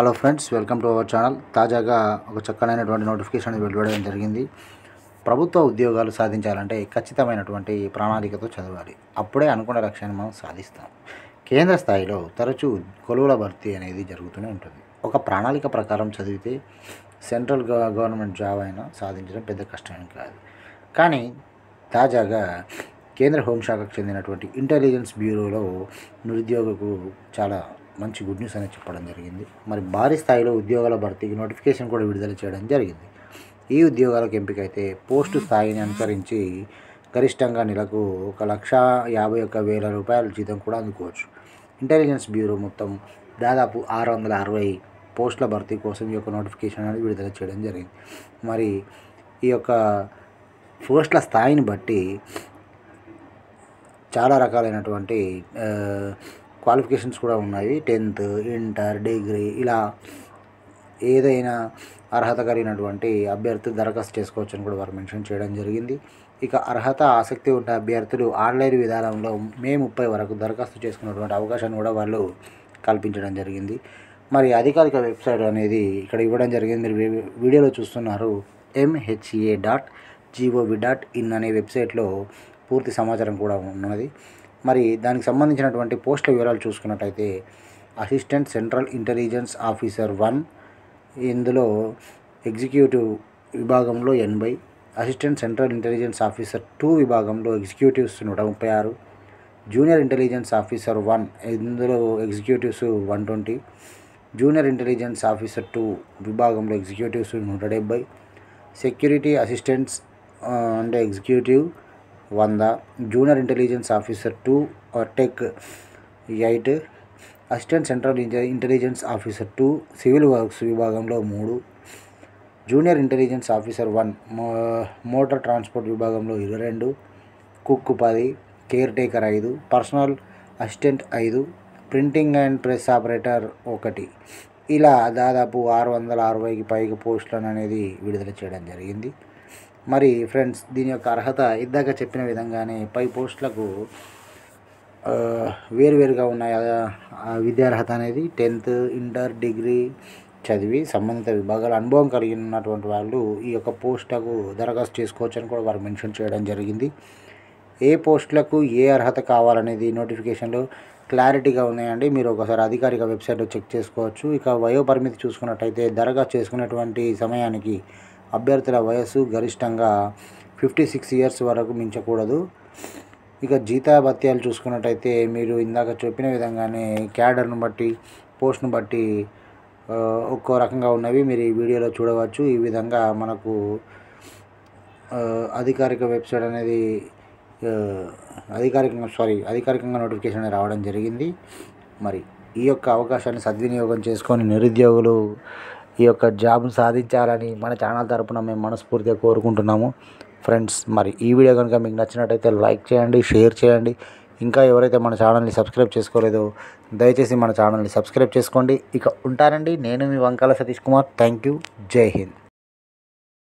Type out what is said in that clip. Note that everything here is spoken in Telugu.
Hello friends, welcome to our channel. తాజాగా ఒక చక్కనైనటువంటి నోటిఫికేషన్ వెలువడడం జరిగింది. ప్రభుత్వ ఉద్యోగాలు సాధించాలంటే ఖచ్చితమైనటువంటి ప్రణాళికతో చదవాలి. అప్పుడే అనుకున్న లక్ష్యాన్ని మనం సాధిస్తాం. కేంద్ర స్థాయిలో తరచూ కొలువుల భర్తీ అనేది జరుగుతూనే ఉంటుంది. ఒక ప్రణాళిక ప్రకారం చదివితే సెంట్రల్ గవర్నమెంట్ జాబ్ అయినా సాధించడం పెద్ద కష్టమేం కాదు. కానీ తాజాగా కేంద్ర హోంశాఖకు చెందినటువంటి ఇంటెలిజెన్స్ బ్యూరోలో నిరుద్యోగులకు చాలా మంచి గుడ్ న్యూస్ అనేది చెప్పడం జరిగింది. మరి భారీ స్థాయిలో ఉద్యోగాల భర్తీకి నోటిఫికేషన్ కూడా విడుదల చేయడం జరిగింది. ఈ ఉద్యోగాలకు ఎంపికైతే పోస్టు స్థాయిని అనుసరించి గరిష్టంగా నెలకు 1,51,000 రూపాయల జీతం కూడా అందుకోవచ్చు. ఇంటెలిజెన్స్ బ్యూరో మొత్తం దాదాపు 660 పోస్టుల భర్తీ కోసం ఈ యొక్క నోటిఫికేషన్ అనేది విడుదల చేయడం జరిగింది. మరి ఈ యొక్క పోస్టుల స్థాయిని బట్టి చాలా రకాలైనటువంటి క్వాలిఫికేషన్స్ కూడా ఉన్నాయి. 10th, ఇంటర్, డిగ్రీ ఇలా ఏదైనా అర్హత కలిగినటువంటి అభ్యర్థులు దరఖాస్తు చేసుకోవచ్చు అని కూడా వారు మెన్షన్ చేయడం జరిగింది. ఇక అర్హత ఆసక్తి ఉన్న అభ్యర్థులు ఆన్లైన్ విధానంలో మే 30 వరకు దరఖాస్తు చేసుకున్నటువంటి అవకాశాన్ని కూడా వాళ్ళు కల్పించడం జరిగింది. మరి అధికారిక వెబ్సైట్ అనేది ఇక్కడ ఇవ్వడం జరిగింది. మీరు వీడియోలో చూస్తున్నారు. mha.gov.in అనే వెబ్సైట్లో పూర్తి సమాచారం కూడా ఉన్నది. మరి దానికి సంబంధించినటువంటి పోస్టుల వివరాలు చూసుకున్నట్టయితే అసిస్టెంట్ సెంట్రల్ ఇంటెలిజెన్స్ ఆఫీసర్ 1 ఇందులో ఎగ్జిక్యూటివ్ విభాగంలో 80, అసిస్టెంట్ సెంట్రల్ ఇంటెలిజెన్స్ ఆఫీసర్ 2 విభాగంలో ఎగ్జిక్యూటివ్స్ 136, జూనియర్ ఇంటెలిజెన్స్ ఆఫీసర్ 1 ఇందులో ఎగ్జిక్యూటివ్స్ 120, జూనియర్ ఇంటెలిజెన్స్ ఆఫీసర్ 2 విభాగంలో ఎగ్జిక్యూటివ్స్ 170, సెక్యూరిటీ అసిస్టెంట్స్ అంటే executive 100, junior intelligence officer 2 tech 8, assistant central intelligence officer 2 civil works విభాగంలో 3, junior intelligence officer 1 motor transport విభాగంలో 22, cook 10, care taker 5, personal assistant 5, printing and press operator 1 ఇలా దాదాపు 660కి పైగా పోస్టులను అనేది విడుదల చేయడం జరిగింది. మరి ఫ్రెండ్స్, దీని యొక్క అర్హత ఇందాక చెప్పిన విధంగానే పై పోస్టులకు వేరువేరుగా ఉన్నాయి. విద్యార్హత అనేది 10th, ఇంటర్, డిగ్రీ చదివి సంబంధిత విభాగాల అనుభవం కలిగి ఉన్నటువంటి వాళ్ళు ఈ యొక్క పోస్టులకు దరఖాస్తు చేసుకోవచ్చు అని కూడా వారు మెన్షన్ చేయడం జరిగింది. ఏ పోస్టులకు ఏ అర్హత కావాలనేది నోటిఫికేషన్లో క్లారిటీగా ఉన్నాయండి. మీరు ఒకసారి అధికారిక వెబ్సైట్లో చెక్ చేసుకోవచ్చు. ఇక వయో పరిమితి చూసుకున్నట్టయితే దరఖాస్తు చేసుకునేటువంటి సమయానికి అభ్యర్థుల వయస్సు గరిష్టంగా 56 years వరకు మించకూడదు. ఇక జీతభత్యాలు చూసుకున్నట్టయితే మీరు ఇందాక చెప్పిన విధంగానే క్యాడర్ను బట్టి పోస్ట్ను బట్టి ఒక్కో రకంగా ఉన్నవి మీరు ఈ వీడియోలో చూడవచ్చు. ఈ విధంగా మనకు అధికారిక వెబ్సైట్ అనేది అధికారికంగా నోటిఫికేషన్ అనేది రావడం జరిగింది. మరి ఈ యొక్క అవకాశాన్ని సద్వినియోగం చేసుకొని నిరుద్యోగులు ఈ యొక్క జాబ్ను సాధించాలని మన ఛానల్ తరపున మేము మనస్ఫూర్తిగా కోరుకుంటున్నాము. ఫ్రెండ్స్, మరి ఈ వీడియో కనుక మీకు నచ్చినట్టయితే లైక్ చేయండి, షేర్ చేయండి. ఇంకా ఎవరైతే మన ఛానల్ని సబ్స్క్రైబ్ చేసుకోలేదో దయచేసి మన ఛానల్ని సబ్స్క్రైబ్ చేసుకోండి. ఇక ఉంటానండి. నేను మీ వంకాల సతీష్ కుమార్. Thank you. జై హింద్.